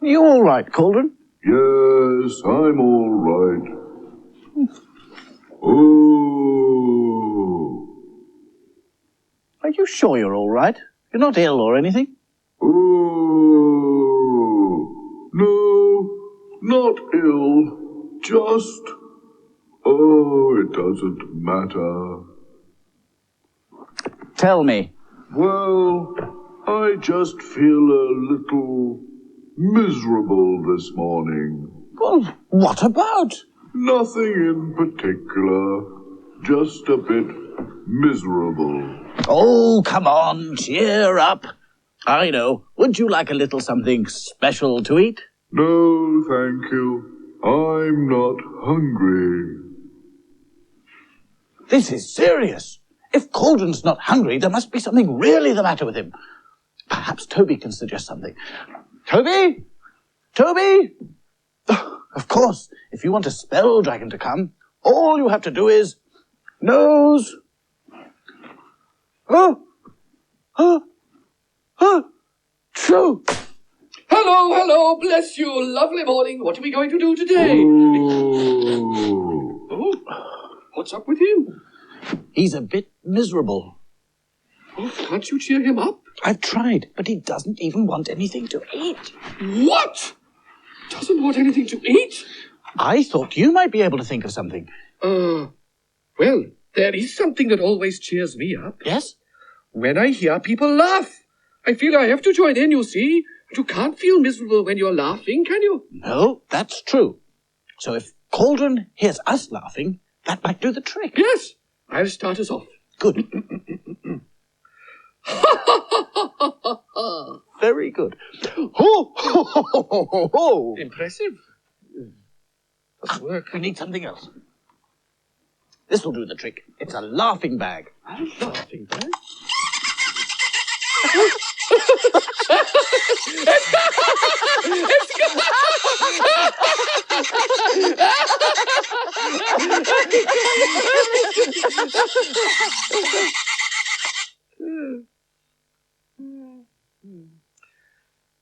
You all right, Cauldron? Yes, I'm all right. Oh. Are you sure you're all right? You're not ill or anything? Oh. No, not ill. Just... Oh, it doesn't matter. Tell me. Well, I just feel a little miserable this morning. Well, what about? Nothing in particular. Just a bit miserable. Oh, come on, cheer up. I know. Would you like a little something special to eat? No, thank you. I'm not hungry. This is serious. If Cauldron's not hungry, there must be something really the matter with him. Perhaps Toby can suggest something. Toby? Toby? Of course, if you want a spell dragon to come, all you have to do is... nose... True. Hello, bless you, lovely morning. What are we going to do today? Oh, what's up with him? He's a bit miserable. Oh, can't you cheer him up? I've tried, but he doesn't even want anything to eat. What? Doesn't want anything to eat? I thought you might be able to think of something. Well, there is something that always cheers me up. Yes? When I hear people laugh. I feel I have to join in, you see. You can't feel miserable when you're laughing, can you? No, that's true. So if Cauldron hears us laughing, that might do the trick. Yes, I'll start us off. Good. Very good. Ho, ho, ho, ho, ho, ho. Impressive. Doesn't work. We need something else. This will do the trick. It's a laughing bag. A laughing bag?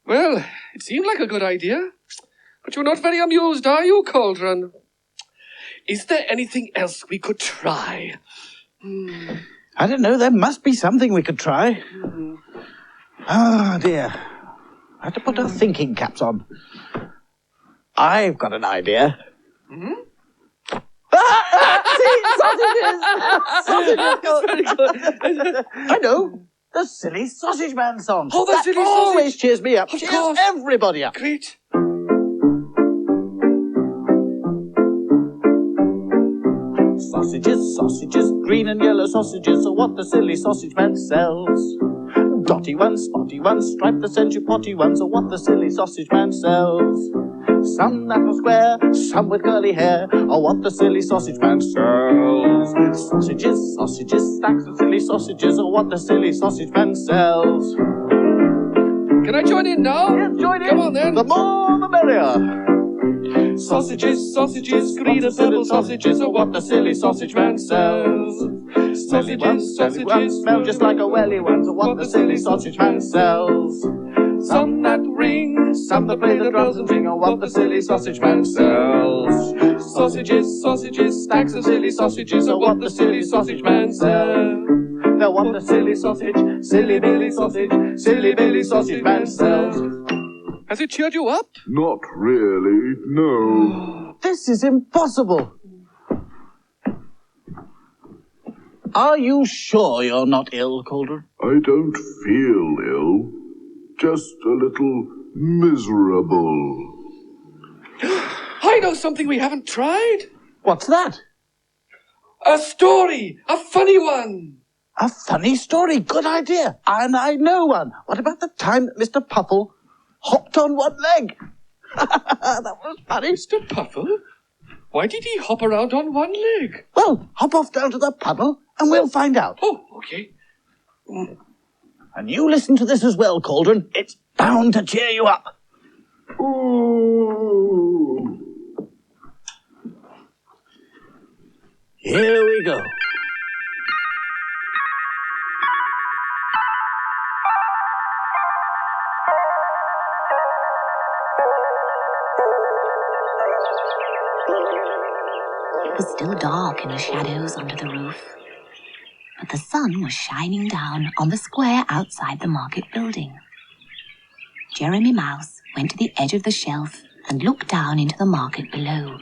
Well, it seemed like a good idea. But you're not very amused, are you, Cauldron? Is there anything else we could try? I don't know. There must be something we could try. Oh, dear. I have to put our thinking caps on. I've got an idea. See, sausages! Sausages! I know. The Silly Sausage Man song. Oh, the that Silly always Sausage. cheers me up. Of Cheers course. everybody up. Great. Sausages, sausages, green and yellow sausages are what the Silly Sausage Man sells. Dotty ones, spotty ones, striped, the century potty ones are what the Silly Sausage Man sells. Some that are square, some with curly hair are what the Silly Sausage Man sells. Sausages, sausages, stacks of silly sausages are what the Silly Sausage Man sells. Can I join in now? Yes, join in. Come on, then. The more the merrier. Sausages, sausages, green and purple sausages are what the Silly Sausage Man sells. Smelly ones, smelly ones, smell just like a welly ones are what the Silly Sausage Man sells. Some that ring, some that play the drums and sing are what the Silly Sausage Man sells. Sausages, sausages, stacks of silly sausages are what the Silly Sausage Man sells. They're what the Silly Sausage, Silly Billy Sausage, Silly Billy Sausage Man sells. Has it cheered you up? Not really, no. This is impossible. Are you sure you're not ill, Cauldron? I don't feel ill. Just a little miserable. I know something we haven't tried. What's that? A story, a funny one. A funny story. Good idea. And I know one. What about the time that Mr. Puffle hopped on one leg? That was funny. Mr. Puffle? Why did he hop around on one leg? Well, hop off down to the puddle and we'll find out. Oh, okay. And you listen to this as well, Cauldron. It's bound to cheer you up. Ooh. Here we go. It was still dark in the shadows under the roof, but the sun was shining down on the square outside the market building. Jeremy Mouse went to the edge of the shelf and looked down into the market below.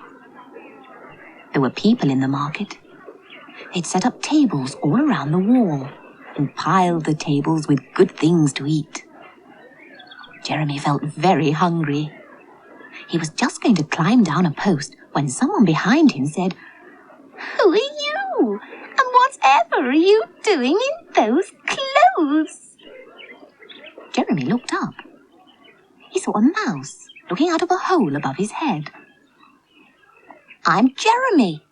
There were people in the market. They'd set up tables all around the wall and piled the tables with good things to eat. Jeremy felt very hungry. He was just going to climb down a post when someone behind him said, "Who are you? And whatever are you doing in those clothes?" Jeremy looked up. He saw a mouse looking out of a hole above his head. "I'm Jeremy,"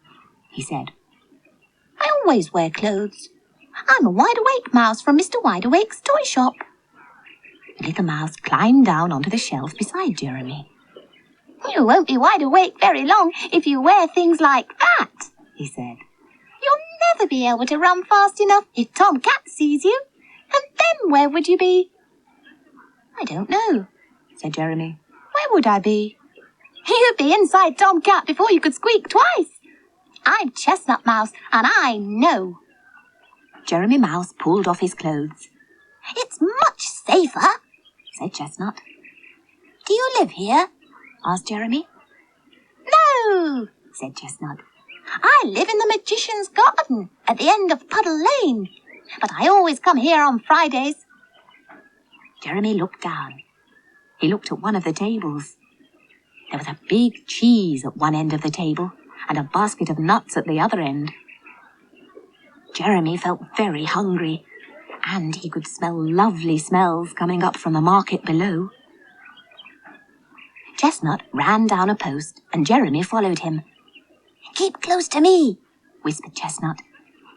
he said. "I always wear clothes. I'm a wide-awake mouse from Mr. Wide-Awake's toy shop." The little mouse climbed down onto the shelf beside Jeremy. "You won't be wide awake very long if you wear things like that," he said. "You'll never be able to run fast enough if Tom Cat sees you. And then where would you be?" "I don't know," said Jeremy. "Where would I be?" "You'd be inside Tom Cat before you could squeak twice. I'm Chestnut Mouse, and I know." Jeremy Mouse pulled off his clothes. "It's much safer," said Chestnut. "Do you live here?" asked Jeremy. "No," said Chestnut. "I live in the Magician's Garden at the end of Puddle Lane, but I always come here on Fridays." Jeremy looked down. He looked at one of the tables. There was a big cheese at one end of the table and a basket of nuts at the other end. Jeremy felt very hungry, and he could smell lovely smells coming up from the market below. Chestnut ran down a post, and Jeremy followed him. "Keep close to me," whispered Chestnut.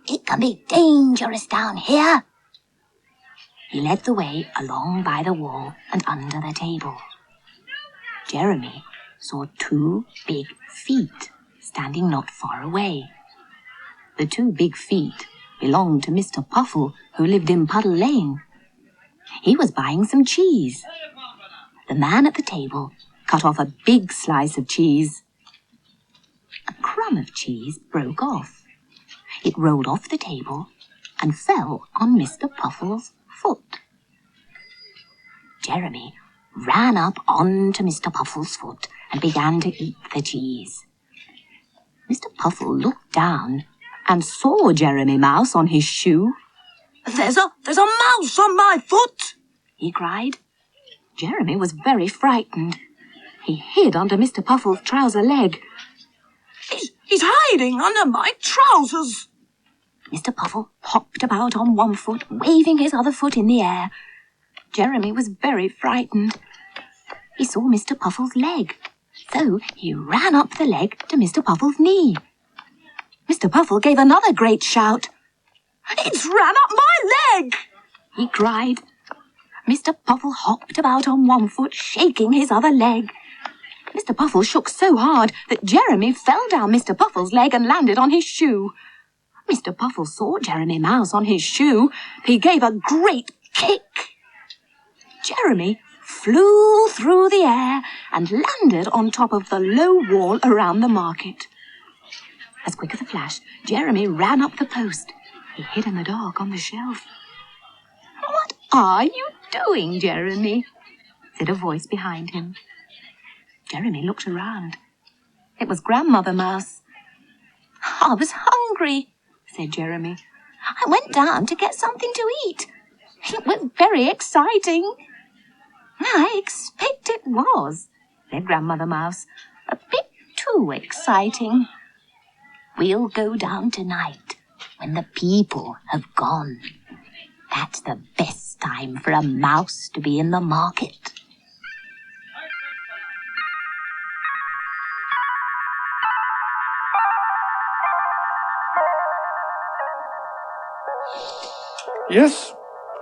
"It can be dangerous down here." He led the way along by the wall and under the table. Jeremy saw 2 big feet standing not far away. The 2 big feet belonged to Mr. Puffle, who lived in Puddle Lane. He was buying some cheese. The man at the table cut off a big slice of cheese. A crumb of cheese broke off. It rolled off the table and fell on Mr. Puffle's foot. Jeremy ran up onto Mr. Puffle's foot and began to eat the cheese. Mr. Puffle looked down and saw Jeremy Mouse on his shoe. There's a mouse on my foot!" he cried. Jeremy was very frightened. He hid under Mr. Puffle's trouser leg. He's hiding under my trousers!" Mr. Puffle hopped about on one foot, waving his other foot in the air. Jeremy was very frightened. He saw Mr. Puffle's leg, so he ran up the leg to Mr. Puffle's knee. Mr. Puffle gave another great shout. "It's ran up my leg!" he cried. Mr. Puffle hopped about on one foot, shaking his other leg. Mr. Puffle shook so hard that Jeremy fell down Mr. Puffle's leg and landed on his shoe. Mr. Puffle saw Jeremy Mouse on his shoe. He gave a great kick. Jeremy flew through the air and landed on top of the low wall around the market. As quick as a flash, Jeremy ran up the post. He hid in the dark on the shelf. "What are you doing, Jeremy?" said a voice behind him. Jeremy looked around. It was Grandmother Mouse. "I was hungry," said Jeremy. "I went down to get something to eat. It was very exciting." "I expect it was," said Grandmother Mouse. "A bit too exciting. We'll go down tonight when the people have gone. That's the best time for a mouse to be in the market. Yes,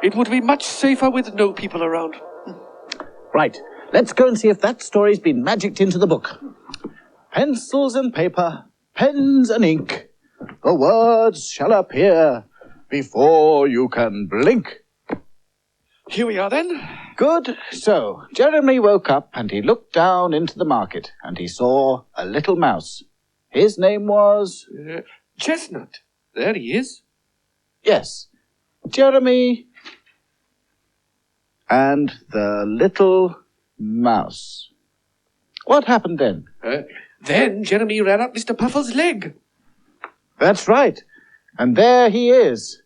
it would be much safer with no people around. Right, let's go and see if that story's been magicked into the book. Pencils and paper, pens and ink. The words shall appear before you can blink. Here we are then. Good. So, Jeremy woke up and he looked down into the market and he saw a little mouse. His name was... Chestnut. There he is. Yes, Jeremy and the little mouse. What happened then? Then Jeremy ran up Mr. Puffle's leg. That's right. And there he is.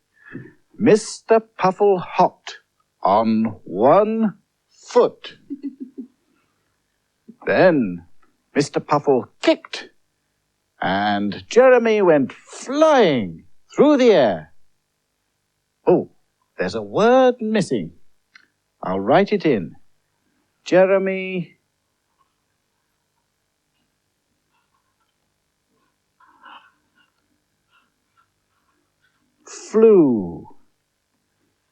Mr. Puffle hopped on one foot. Then Mr. Puffle kicked, and Jeremy went flying through the air. Oh, there's a word missing. I'll write it in. Jeremy flew.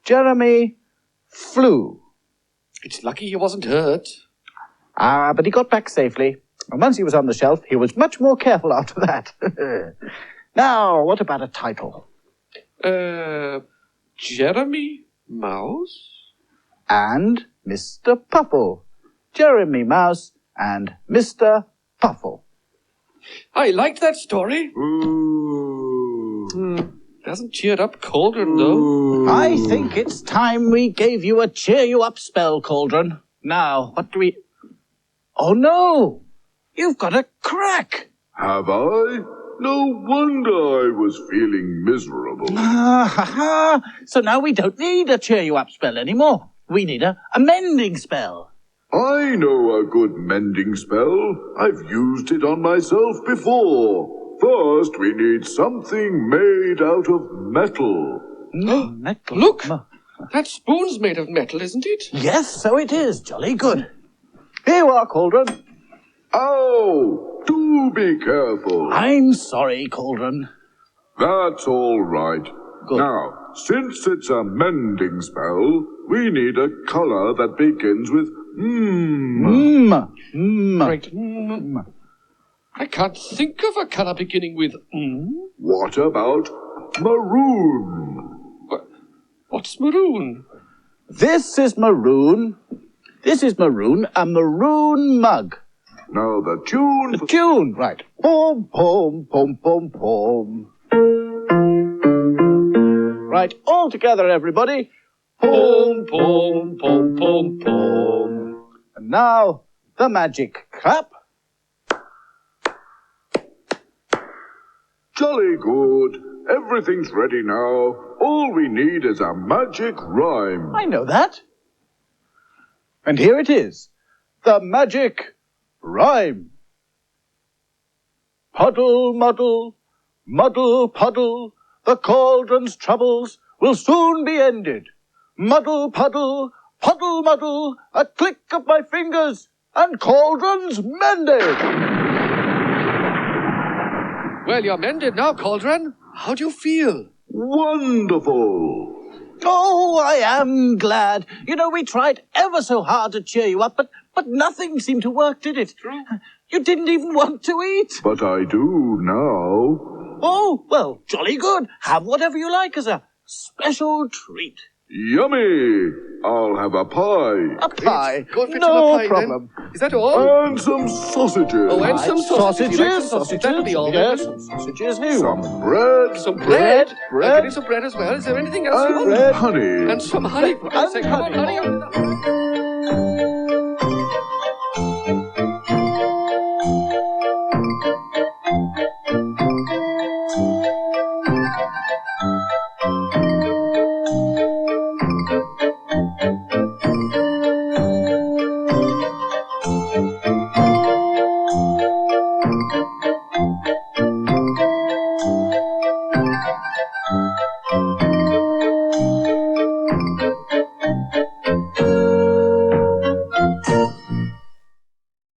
Jeremy flew. It's lucky he wasn't hurt. But he got back safely. And once he was on the shelf, he was much more careful after that. Now, what about a title? Jeremy Mouse? And Mr. Puffle. Jeremy Mouse and Mr. Puffle. I liked that story. Doesn't cheer up Cauldron, though. I think it's time we gave you a cheer-you-up spell, Cauldron. Now, what do we... Oh, no! You've got a crack! Have I? No wonder I was feeling miserable. So now we don't need a cheer-you-up spell anymore. We need a mending spell. I know a good mending spell. I've used it on myself before. First, we need something made out of metal. Metal. Look! That spoon's made of metal, isn't it? Yes, so it is. Jolly good. Here you are, Cauldron. Ow! Do be careful. I'm sorry, Cauldron. That's all right. Good. Now, since it's a mending spell, we need a color that begins with Right. I can't think of a colour beginning with What about maroon? What's maroon? This is maroon. This is maroon, a maroon mug. Now the tune... The tune, right. Pom, pom, pom, pom, pom. Right, all together, everybody. Pom, pom, pom, pom, pom. And now, the magic clap. Jolly good. Everything's ready now. All we need is a magic rhyme. I know that. And here it is. The magic rhyme. Puddle, muddle, muddle, puddle. The cauldron's troubles will soon be ended. Muddle, puddle, puddle, muddle. A click of my fingers and cauldron's mended. Well, you're mended now, Cauldron. How do you feel? Wonderful. Oh, I am glad. You know, we tried ever so hard to cheer you up, but nothing seemed to work, did it? True. You didn't even want to eat. But I do now. Oh, well, jolly good. Have whatever you like as a special treat. Yummy. I'll have a pie. A pie. Go and fetch him a No pie, problem. then. Is that all? And some sausages. Oh, and some sausages. You like some Sausages. That'll be all. Yes, then. some sausages. Who? Some bread. Some bread. Bread. I'll get you some bread as well. Is there anything else you And want? honey. And some honey. For God's sake, come on, honey. honey.